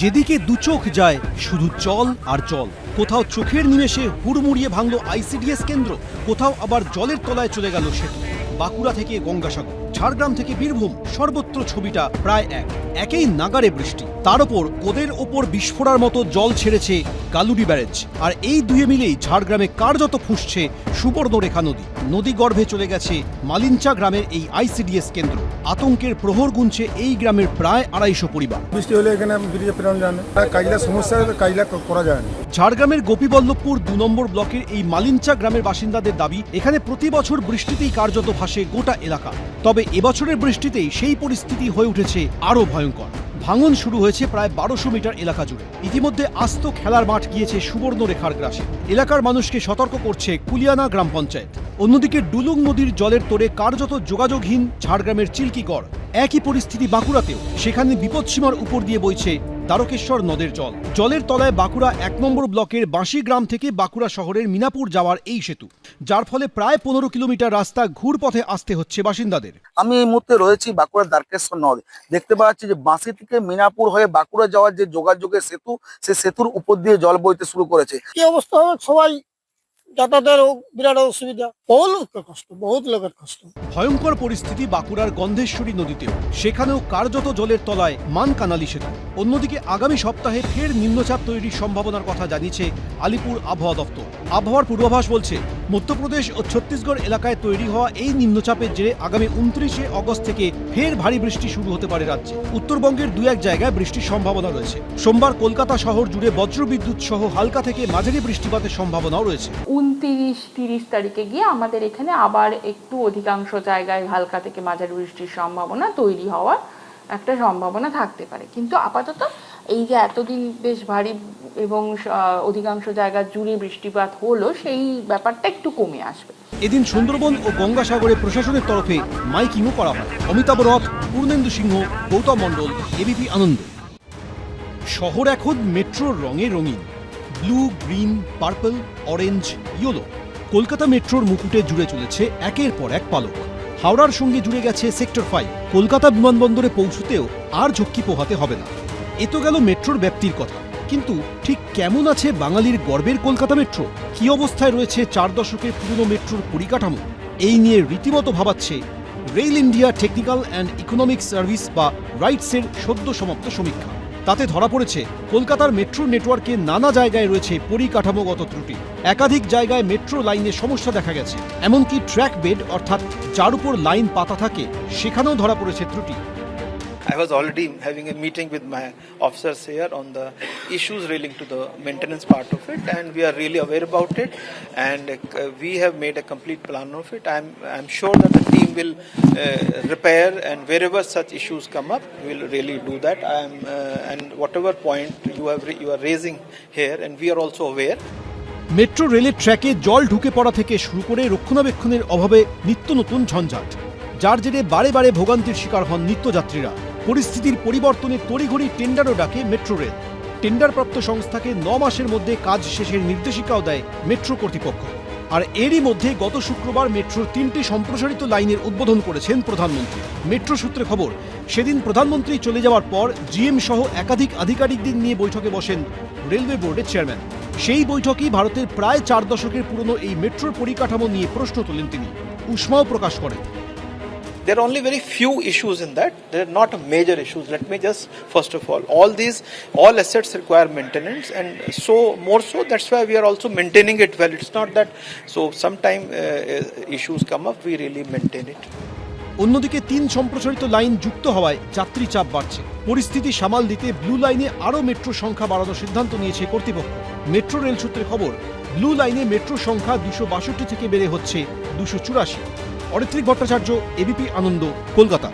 যেদিকে দু চোখ যায় শুধু জল আর জল। কোথাও চোখের নিমেষে হুড়মুড়িয়ে ভাঙল আইসিডিএস কেন্দ্র, কোথাও আবার জলের তলায় চলে গেল সেতু। বাঁকুড়া থেকে গঙ্গাসাগর, ঝাড়গ্রাম থেকে বীরভূম, সর্বত্র ছবিটা প্রায় একই নাগারে বৃষ্টি। তার ওপর ওদের ওপর বিস্ফোরার মতো জল ছেড়েছে গালুডি ব্যারেজ। আর এই দুয়ে মিলেই ঝাড়গ্রামে কার্যত ফুঁসছে সুবর্ণরেখা নদী। নদী গর্ভে চলে গেছে মালিঞ্চা গ্রামের এই আইসিডিএস কেন্দ্র। আতঙ্কের প্রহর গুনছে এই গ্রামের প্রায় 250 পরিবার। বৃষ্টি হলে এখানে ব্রিজে পেরোনো যায় না, কাজলা সমস্যা, কাজলা করা যায় না। ঝাড়গ্রামের গোপীবল্লভপুর 2 নম্বর ব্লকের এই মালিঞ্চা গ্রামের বাসিন্দাদের দাবি, এখানে প্রতি বছর বৃষ্টিতেই কার্যত ভাসে গোটা এলাকা। তবে এবছরের বৃষ্টিতেই সেই পরিস্থিতি হয়ে উঠেছে আরও ভয়ঙ্কর। ভাঙন শুরু হয়েছে প্রায় 1200 মিটার এলাকা জুড়ে। ইতিমধ্যে আস্ত খেলার মাঠ গিয়েছে সুবর্ণরেখার গ্রাসে। এলাকার মানুষকে সতর্ক করছে কুলিয়ানা গ্রাম পঞ্চায়েত। অন্যদিকে ডুলুং নদীর জলের তোড়ে কার্যত যোগাযোগহীন ঝাড়গ্রামের চিল্কিগড়। একই পরিস্থিতি বাঁকুড়াতেও, সেখানে বিপদসীমার উপর দিয়ে বইছে দ্বারকেশ্বর নদের জল। জলের তলায় বাঁকুড়া 1 নম্বর ব্লকের বাঁশি গ্রাম থেকে বাঁকুড়া শহরের মিনাপুর যাওয়ার এই সেতু, যার ফলে প্রায় 15 কিলোমিটার রাস্তা ঘুরপথে আসতে হচ্ছে বাসিন্দাদের। আমি এই মুহূর্তে রয়েছি বাঁকুড়ার দ্বারকেশ্বর নদ। দেখতে পাচ্ছি যে বাঁশি থেকে মিনাপুর হয়ে বাঁকুড়া যাওয়ার যে যোগাযোগের সেতু, সেই সেতুর উপর দিয়ে জল বইতে শুরু করেছে। কি অবস্থা হবে, সবাই যাতায়াতের বিরাট অসুবিধা, বহুত লোকের কষ্ট। ভয়ঙ্কর পরিস্থিতি বাঁকুড়ার গন্ধেশ্বরী নদীতেও, সেখানেও কার্যত জলের তলায় মানকানালি সেতু। অন্যদিকে আগামী সপ্তাহে ফের নিম্নচাপ তৈরির সম্ভাবনার কথা জানিয়েছে আলিপুর আবহাওয়া দপ্তর। আবহাওয়ার পূর্বাভাস বলছে, মধ্যপ্রদেশ ও ছত্তিশগড় এলাকায় তৈরি হওয়া এই নিম্নচাপের জেরে আগামী 29শে অগস্ট থেকে ফের ভারী বৃষ্টি শুরু হতে পারে রাজ্যে। উত্তরবঙ্গের 2-1 জায়গায় বৃষ্টির সম্ভাবনা রয়েছে। সোমবার কলকাতা শহর জুড়ে বজ্রবিদ্যুৎ সহ হালকা থেকে মাঝারি বৃষ্টিপাতের সম্ভাবনাও রয়েছে। 29-30 তারিখে গিয়ে আমাদের এখানে আবার একটু অধিকাংশ জায়গায় হালকা থেকে মাঝারি বৃষ্টির সম্ভাবনা তৈরি হওয়ার একটা সম্ভাবনা থাকতে পারে। কিন্তু আপাতত এই যে এতদিন বেশ ভারী এবং অধিকাংশ জায়গা জুড়ে বৃষ্টিপাত হলো, সেই ব্যাপারটা একটু কমে আসবে। এদিন সুন্দরবন ও গঙ্গাসাগরে প্রশাসনের তরফে মাইকিংও করা হয়। অমিতাভ রথ, পূর্ণেন্দু সিংহ, গৌতম মণ্ডল, এবিপি আনন্দ। শহর এখন মেট্রোর রঙে রঙিন, blue, green, purple, orange, yellow. Kolkata মেট্রোর মুকুটে জুড়ে চলেছে একের পর এক পালক। হাওড়ার সঙ্গে জুড়ে গেছে সেক্টর 5। কলকাতা বিমানবন্দরে পৌঁছতেও আর ঝক্কি পোহাতে হবে না। এ তো গেল মেট্রোর ব্যাপ্তির কথা, কিন্তু ঠিক কেমন আছে বাঙালির গর্বের কলকাতা মেট্রো? কি অবস্থায় রয়েছে 4 দশকের পুরনো মেট্রোর পরিকাঠামো? এই নিয়ে রীতিমতো ভাবাচ্ছে rail India technical and economic service বা রাইটসের সদ্য সমাপ্ত সমীক্ষা। তাতে ধরা পড়েছে কলকাতার মেট্রো নেটওয়ার্কে নানা জায়গায় রয়েছে পরিকাঠামোগত ত্রুটি। একাধিক জায়গায় মেট্রো লাইনে সমস্যা দেখা গেছে। এমনকি ট্র্যাক বেড, অর্থাৎ যার উপর লাইন পাতা থাকে, সেখানেও ধরা পড়েছে ত্রুটি। I was already having a meeting with my officers here on the issues relating to the maintenance part of it, and we are really aware about it, and we have made a complete plan of it. I'm sure that the team will repair, and wherever such issues come up, we'll really do that. And whatever point you are raising here, and we are also aware. Metro রেলের ট্র্যাকে জল ঢুকে পড়া থেকে শুরু করে রক্ষণাবেক্ষণের অভাবে নিত্য নতুন ঝঞ্ঝাট, যার জেরে বারে বারে ভোগান্তির শিকার হন নিত্যযাত্রীরা। পরিস্থিতির পরিবর্তনে তড়িঘড়ি টেন্ডারও ডাকে মেট্রো রেল। টেন্ডারপ্রাপ্ত সংস্থাকে 9 মাসের মধ্যে কাজ শেষের নির্দেশিকাও দেয় মেট্রো কর্তৃপক্ষ। আর এরই মধ্যে গত শুক্রবার মেট্রোর 3টি সম্প্রসারিত লাইনের উদ্বোধন করেছেন প্রধানমন্ত্রী। মেট্রো সূত্রে খবর, সেদিন প্রধানমন্ত্রী চলে যাওয়ার পর জিএম সহ একাধিক আধিকারিকদের নিয়ে বৈঠকে বসেন রেলওয়ে বোর্ডের চেয়ারম্যান। সেই বৈঠকেই ভারতের প্রায় 4 দশকের পুরনো এই মেট্রোর পরিকাঠামো নিয়ে প্রশ্ন তোলেন তিনি, উষ্মাও প্রকাশ করেন। There are only very few issues in that. They are not major issues. Let me just, first of all assets require maintenance, and so more so, that's why we are also maintaining it well. It's not that, so sometime issues come up, we really maintain it. অন্যদিকে 3 সম্প্রসারিত line যুক্ত হওয়ায় যাত্রী চাপ বাড়ছে। পরিস্থিতি সামাল দিতে ব্লু লাইনে আরও মেট্রো সংখ্যা বাড়ানোর সিদ্ধান্ত নিয়েছে কর্তৃপক্ষ। মেট্রো রেল সূত্রে খবর, ব্লু লাইনে মেট্রো সংখ্যা 262 থেকে বেড়ে হচ্ছে 284। অরিত্রিক ভট্টাচার্য, এবিপি আনন্দ, কলকাতা।